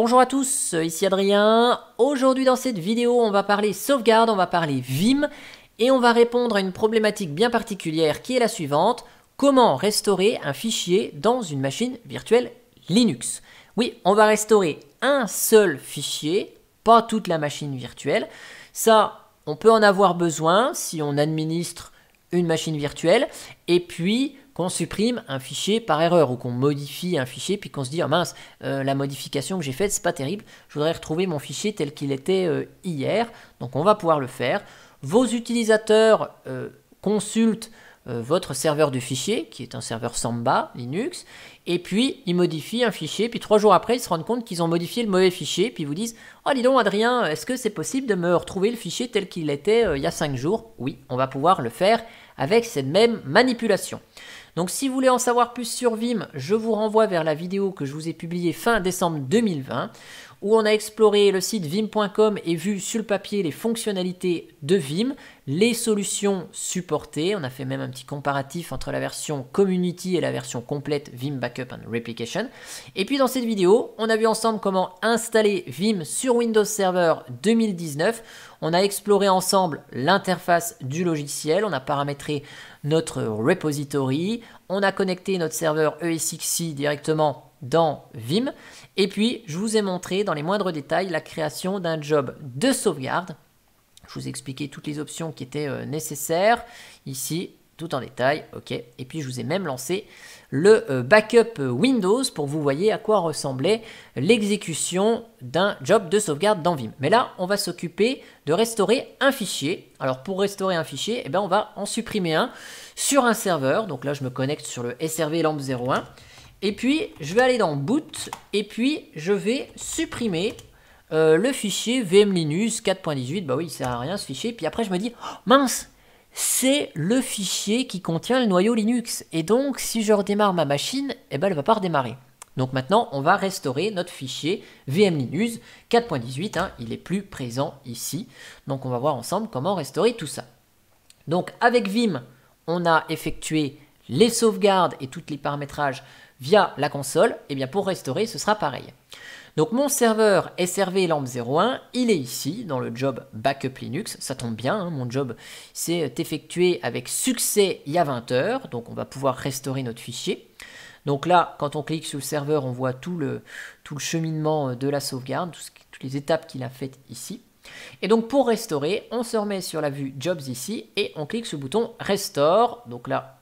bonjour à tous, ici Adrien. Aujourd'hui dans cette vidéo, on va parler sauvegarde, on va parler Vim et on va répondre à une problématique bien particulière qui est la suivante. Comment restaurer un fichier dans une machine virtuelle Linux? Oui, on va restaurer un seul fichier, pas toute la machine virtuelle. Ça, on peut en avoir besoin si on administre une machine virtuelle et puis qu'on supprime un fichier par erreur ou qu'on modifie un fichier puis qu'on se dit oh mince, la modification que j'ai faite c'est pas terrible, je voudrais retrouver mon fichier tel qu'il était hier. Donc on va pouvoir le faire. Vos utilisateurs consultent votre serveur de fichier qui est un serveur Samba Linux et puis ils modifient un fichier, puis 3 jours après ils se rendent compte qu'ils ont modifié le mauvais fichier, puis ils vous disent oh dis donc Adrien, est-ce que c'est possible de me retrouver le fichier tel qu'il était il y a 5 jours? Oui, on va pouvoir le faire avec cette même manipulation. Donc si vous voulez en savoir plus sur Vim, je vous renvoie vers la vidéo que je vous ai publiée fin décembre 2020 où on a exploré le site vim.com et vu sur le papier les fonctionnalités de Vim, les solutions supportées. On a fait même un petit comparatif entre la version Community et la version complète Vim Backup and Replication. Et puis dans cette vidéo, on a vu ensemble comment installer Vim sur Windows Server 2019. On a exploré ensemble l'interface du logiciel, on a paramétré notre repository, on a connecté notre serveur ESXi directement dans Vim, et puis je vous ai montré dans les moindres détails la création d'un job de sauvegarde. Je vous ai expliqué toutes les options qui étaient nécessaires, ici, tout en détail, ok. Et puis je vous ai même lancé le backup Windows pour que vous voyez à quoi ressemblait l'exécution d'un job de sauvegarde dans Vim. Mais là, on va s'occuper de restaurer un fichier. Alors pour restaurer un fichier, eh ben, on va en supprimer un sur un serveur. Donc là, je me connecte sur le SRV LAMP 01. Et puis, je vais aller dans Boot et puis je vais supprimer le fichier vmlinux 4.18. Bah oui, ça sert à rien ce fichier. Puis après, je me dis, oh, mince, c'est le fichier qui contient le noyau Linux. Et donc, si je redémarre ma machine, eh ben, elle ne va pas redémarrer. Donc maintenant, on va restaurer notre fichier vmlinux 4.18. Hein, il est plus présent ici. Donc, on va voir ensemble comment restaurer tout ça. Donc, avec Vim, on a effectué les sauvegardes et tous les paramétrages via la console. Et bien, pour restaurer, ce sera pareil. Donc mon serveur SRV LAMP 01, il est ici dans le job Backup Linux, ça tombe bien, hein, mon job s'est effectué avec succès il y a 20 heures, donc on va pouvoir restaurer notre fichier. Donc là, quand on clique sur le serveur, on voit tout le cheminement de la sauvegarde, toutes les étapes qu'il a faites ici. Et donc pour restaurer, on se remet sur la vue Jobs ici et on clique sur le bouton Restore. Donc là,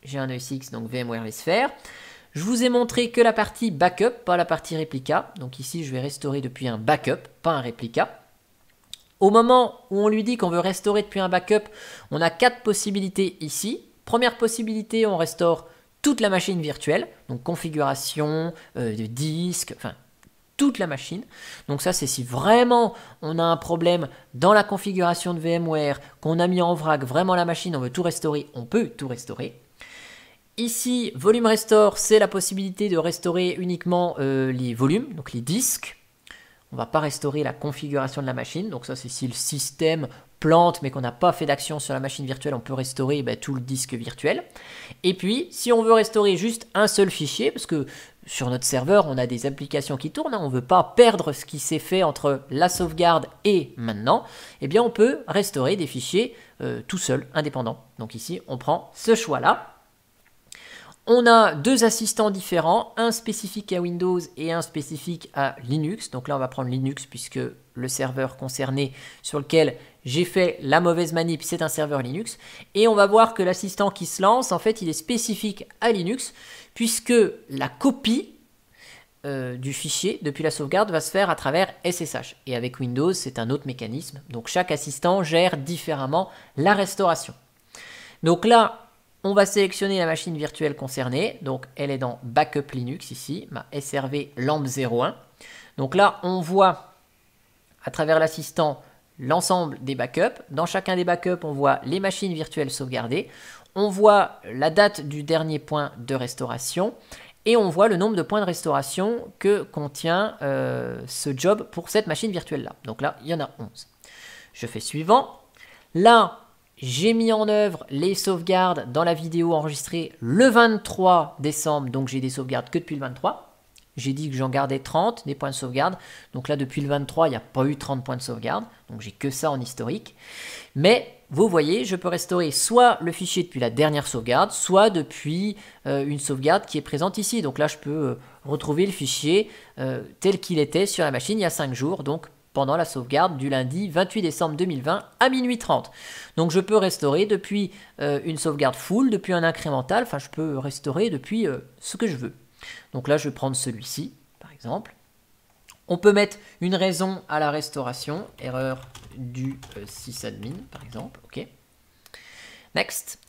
j'ai un ESX, donc VMware vSphere. Je vous ai montré que la partie backup, pas la partie réplica. Donc ici, je vais restaurer depuis un backup, pas un réplica. Au moment où on lui dit qu'on veut restaurer depuis un backup, on a 4 possibilités ici. Première possibilité, on restaure toute la machine virtuelle, donc configuration, de disque, enfin toute la machine. Donc ça, c'est si vraiment on a un problème dans la configuration de VMware, qu'on a mis en vrac vraiment la machine, on veut tout restaurer, on peut tout restaurer. Ici, Volume Restore, c'est la possibilité de restaurer uniquement les volumes, donc les disques. On ne va pas restaurer la configuration de la machine. Donc ça, c'est si le système plante, mais qu'on n'a pas fait d'action sur la machine virtuelle, on peut restaurer tout le disque virtuel. Et puis, si on veut restaurer juste un seul fichier, parce que sur notre serveur, on a des applications qui tournent, hein, on ne veut pas perdre ce qui s'est fait entre la sauvegarde et maintenant, eh bien, on peut restaurer des fichiers tout seul, indépendants. Donc ici, on prend ce choix-là. On a 2 assistants différents, un spécifique à Windows et un spécifique à Linux. Donc là, on va prendre Linux puisque le serveur concerné sur lequel j'ai fait la mauvaise manip, c'est un serveur Linux. Et on va voir que l'assistant qui se lance, en fait, il est spécifique à Linux puisque la copie du fichier depuis la sauvegarde va se faire à travers SSH. Et avec Windows, c'est un autre mécanisme. Donc chaque assistant gère différemment la restauration. Donc là, on va sélectionner la machine virtuelle concernée, donc elle est dans Backup Linux ici, ma SRV LAMP 01. Donc là, on voit à travers l'assistant l'ensemble des backups. Dans chacun des backups, on voit les machines virtuelles sauvegardées, on voit la date du dernier point de restauration et on voit le nombre de points de restauration que contient ce job pour cette machine virtuelle-là. Donc là, il y en a 11. Je fais suivant. Là, j'ai mis en œuvre les sauvegardes dans la vidéo enregistrée le 23 décembre, donc j'ai des sauvegardes que depuis le 23. j'ai dit que j'en gardais 30 des points de sauvegarde. Donc là, depuis le 23, il n'y a pas eu 30 points de sauvegarde. Donc j'ai que ça en historique. Mais vous voyez, je peux restaurer soit le fichier depuis la dernière sauvegarde, soit depuis une sauvegarde qui est présente ici. Donc là, je peux retrouver le fichier tel qu'il était sur la machine il y a 5 jours. Donc pendant la sauvegarde du lundi 28 décembre 2020 à minuit 30. Donc je peux restaurer depuis une sauvegarde full, depuis un incrémental, enfin je peux restaurer depuis ce que je veux. Donc là je vais prendre celui-ci par exemple. On peut mettre une raison à la restauration, erreur du sysadmin par exemple, ok. Next.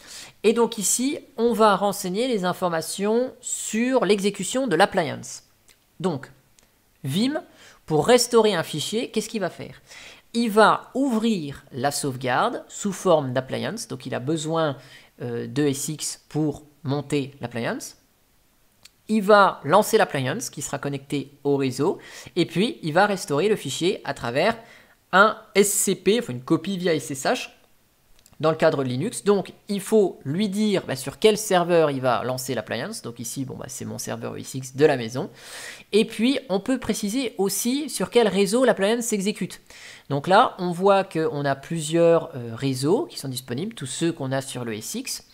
Et donc ici on va renseigner les informations sur l'exécution de l'appliance. Donc Vim, pour restaurer un fichier, qu'est-ce qu'il va faire? Il va ouvrir la sauvegarde sous forme d'appliance, donc il a besoin de SX pour monter l'appliance. Il va lancer l'appliance qui sera connecté au réseau, et puis il va restaurer le fichier à travers un SCP, enfin une copie via SSH, dans le cadre de Linux. Donc il faut lui dire sur quel serveur il va lancer l'appliance. Donc ici c'est mon serveur ESX de la maison. Et puis on peut préciser aussi sur quel réseau l'appliance s'exécute. Donc là on voit qu'on a plusieurs réseaux qui sont disponibles, tous ceux qu'on a sur le ESX.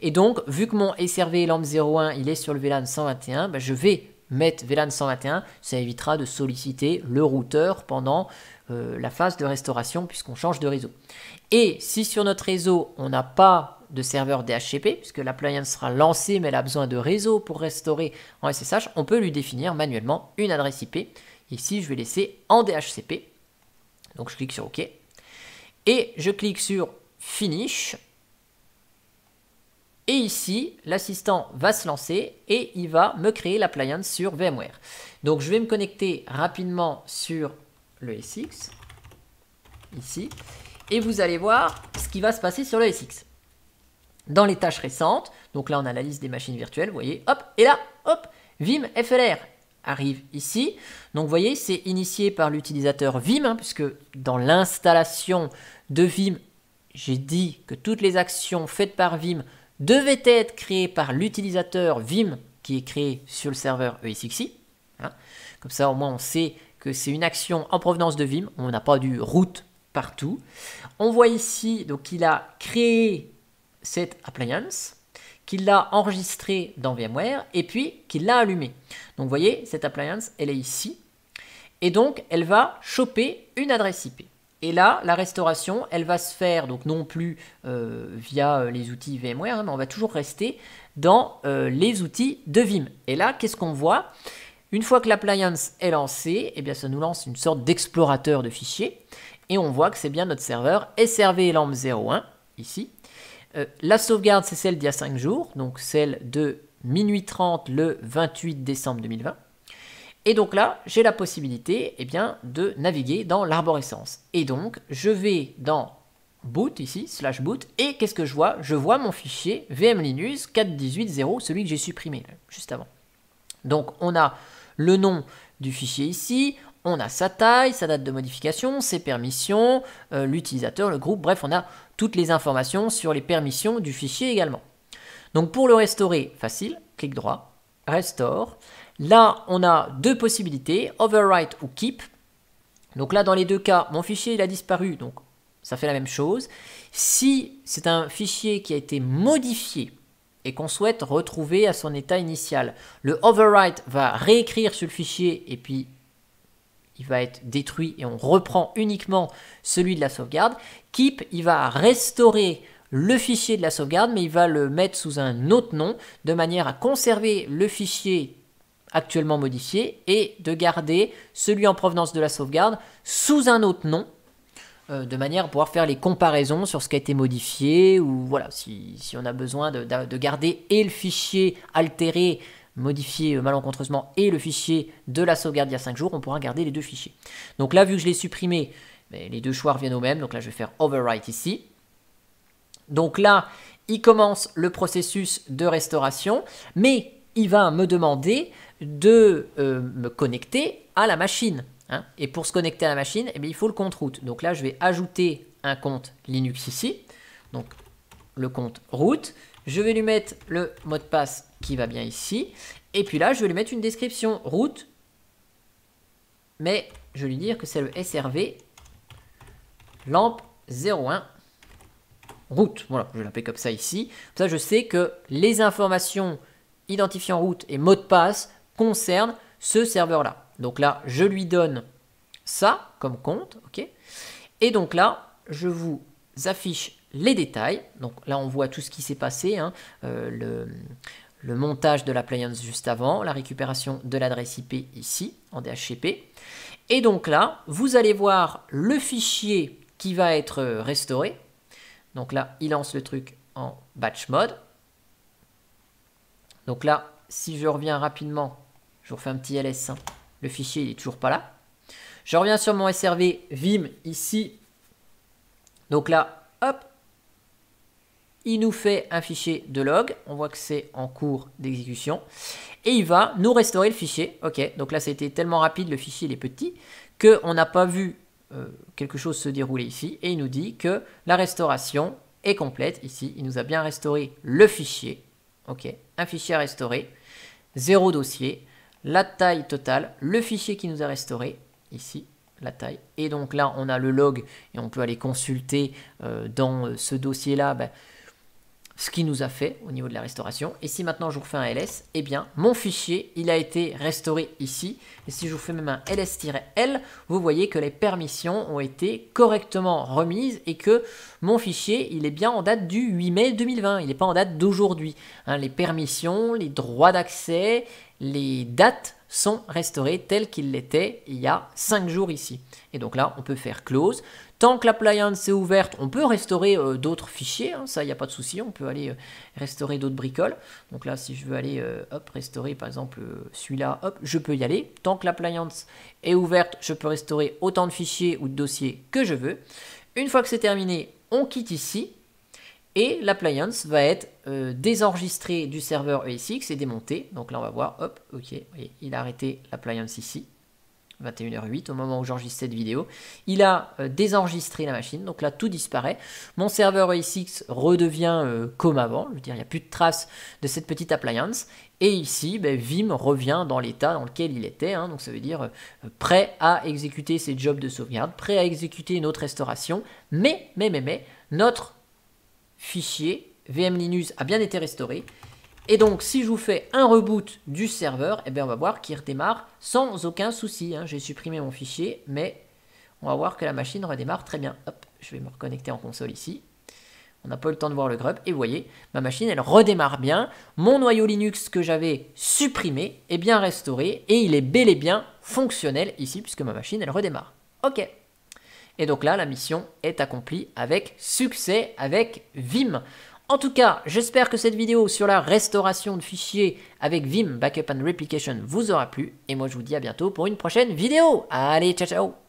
Et donc vu que mon SRV LAMP 01 il est sur le VLAN 121, je vais mettre VLAN 121, ça évitera de solliciter le routeur pendant la phase de restauration puisqu'on change de réseau. Et si sur notre réseau, on n'a pas de serveur DHCP, puisque l'appliance sera lancée, mais elle a besoin de réseau pour restaurer en SSH, on peut lui définir manuellement une adresse IP. Ici, je vais laisser en DHCP. Donc, je clique sur OK. Et je clique sur Finish. Et ici, l'assistant va se lancer et il va me créer l'appliance sur VMware. Donc, je vais me connecter rapidement sur le SX, ici. Et vous allez voir ce qui va se passer sur le SX. Dans les tâches récentes, donc là on a la liste des machines virtuelles, vous voyez, hop, et là, hop, Vim FLR arrive ici. Donc vous voyez, c'est initié par l'utilisateur Vim, puisque dans l'installation de Vim, j'ai dit que toutes les actions faites par Vim devaient être créées par l'utilisateur Vim qui est créé sur le serveur ESXi. Hein. Comme ça, au moins, on sait que c'est une action en provenance de Vim. On n'a pas du root partout. On voit ici donc qu'il a créé cette appliance, qu'il l'a enregistrée dans VMware et puis qu'il l'a allumée. Donc vous voyez, cette appliance, elle est ici. Et donc, elle va choper une adresse IP. Et là, la restauration, elle va se faire donc non plus via les outils VMware, mais on va toujours rester dans les outils de Vim. Et là, qu'est-ce qu'on voit? Une fois que l'appliance est lancée, eh bien, ça nous lance une sorte d'explorateur de fichiers. Et on voit que c'est bien notre serveur SRV LAMP 01, ici. La sauvegarde, c'est celle d'il y a 5 jours, donc celle de minuit 30 le 28 décembre 2020. Et donc là, j'ai la possibilité de naviguer dans l'arborescence. Et donc, je vais dans boot, ici, /boot, et qu'est-ce que je vois? Je vois mon fichier vmlinux 4.18.0, celui que j'ai supprimé, là, juste avant. Donc, on a le nom du fichier ici, on a sa taille, sa date de modification, ses permissions, l'utilisateur, le groupe, bref, on a toutes les informations sur les permissions du fichier également. Donc pour le restaurer, facile, clic droit, restore. Là, on a deux possibilités, overwrite ou keep. Donc là, dans les deux cas, mon fichier il a disparu, donc ça fait la même chose. Si c'est un fichier qui a été modifié et qu'on souhaite retrouver à son état initial, le overwrite va réécrire sur le fichier et puis il va être détruit et on reprend uniquement celui de la sauvegarde. Keep, il va restaurer le fichier de la sauvegarde, mais il va le mettre sous un autre nom, de manière à conserver le fichier actuellement modifié et de garder celui en provenance de la sauvegarde sous un autre nom, de manière à pouvoir faire les comparaisons sur ce qui a été modifié, ou voilà, si on a besoin de garder et le fichier altéré, modifié malencontreusement, et le fichier de la sauvegarde il y a 5 jours, on pourra garder les deux fichiers. Donc là, vu que je l'ai supprimé, les deux choix reviennent au même, donc là je vais faire overwrite ici. Donc là, il commence le processus de restauration, mais il va me demander de me connecter à la machine. Hein. Et pour se connecter à la machine, il faut le compte root. Donc là, je vais ajouter un compte Linux ici, donc le compte root. Je vais lui mettre le mot de passe qui va bien ici. Et puis là, je vais lui mettre une description root mais je vais lui dire que c'est le SRV lampe 01 route. Voilà, je vais l'appeler comme ça ici. Comme ça, je sais que les informations identifiant route et mot de passe concernent ce serveur-là. Donc là, je lui donne ça comme compte, ok. Et donc là, je vous affiche les détails. Donc là, on voit tout ce qui s'est passé, hein, le montage de l'appliance juste avant, la récupération de l'adresse IP ici, en DHCP. Et donc là, vous allez voir le fichier qui va être restauré. Donc là, il lance le truc en batch mode. Donc là, si je reviens rapidement, je vous refais un petit ls, hein, le fichier il est toujours pas là. Je reviens sur mon SRV Vim ici. Donc là, hop, il nous fait un fichier de log. On voit que c'est en cours d'exécution. Et il va nous restaurer le fichier. Ok, donc là, ça a été tellement rapide, le fichier il est petit, qu'on n'a pas vu quelque chose se dérouler ici. Et il nous dit que la restauration est complète. Ici, il nous a bien restauré le fichier. Ok, un fichier à restaurer, 0 dossier, la taille totale, le fichier qui nous a restauré, ici, la taille. Et donc là, on a le log et on peut aller consulter dans ce dossier-là ce qu'il nous a fait au niveau de la restauration. Et si maintenant je vous refais un ls, eh bien, mon fichier, il a été restauré ici. Et si je vous fais même un ls-l, vous voyez que les permissions ont été correctement remises et que mon fichier, il est bien en date du 8 mai 2020. Il n'est pas en date d'aujourd'hui. Hein, les permissions, les droits d'accès, les dates sont restaurées telles qu'ils l'étaient il y a 5 jours ici. Et donc là, on peut faire close. Tant que l'appliance est ouverte, on peut restaurer d'autres fichiers, hein, ça, il n'y a pas de souci, on peut aller restaurer d'autres bricoles. Donc là, si je veux aller restaurer par exemple celui-là, je peux y aller. Tant que l'appliance est ouverte, je peux restaurer autant de fichiers ou de dossiers que je veux. Une fois que c'est terminé, on quitte ici et l'appliance va être désenregistrée du serveur ESX et démontée. Donc là, on va voir, hop, ok, voyez, il a arrêté l'appliance ici. 21h08 au moment où j'enregistre cette vidéo. Il a désenregistré la machine, donc là tout disparaît. Mon serveur ESX redevient comme avant, je veux dire il n'y a plus de traces de cette petite appliance. Et ici, Vim revient dans l'état dans lequel il était, hein, donc ça veut dire prêt à exécuter ses jobs de sauvegarde, prêt à exécuter une autre restauration, mais notre fichier VM Linux a bien été restauré. Et donc, si je vous fais un reboot du serveur, eh bien, on va voir qu'il redémarre sans aucun souci. Hein. J'ai supprimé mon fichier, mais on va voir que la machine redémarre très bien. Hop, je vais me reconnecter en console ici. On n'a pas eu le temps de voir le grub. Et vous voyez, ma machine, elle redémarre bien. Mon noyau Linux que j'avais supprimé est bien restauré. Et il est bel et bien fonctionnel ici, puisque ma machine, elle redémarre. OK. Et donc là, la mission est accomplie avec succès avec Vim. En tout cas, j'espère que cette vidéo sur la restauration de fichiers avec Vim Backup and Replication vous aura plu. Et moi, je vous dis à bientôt pour une prochaine vidéo. Allez, ciao, ciao!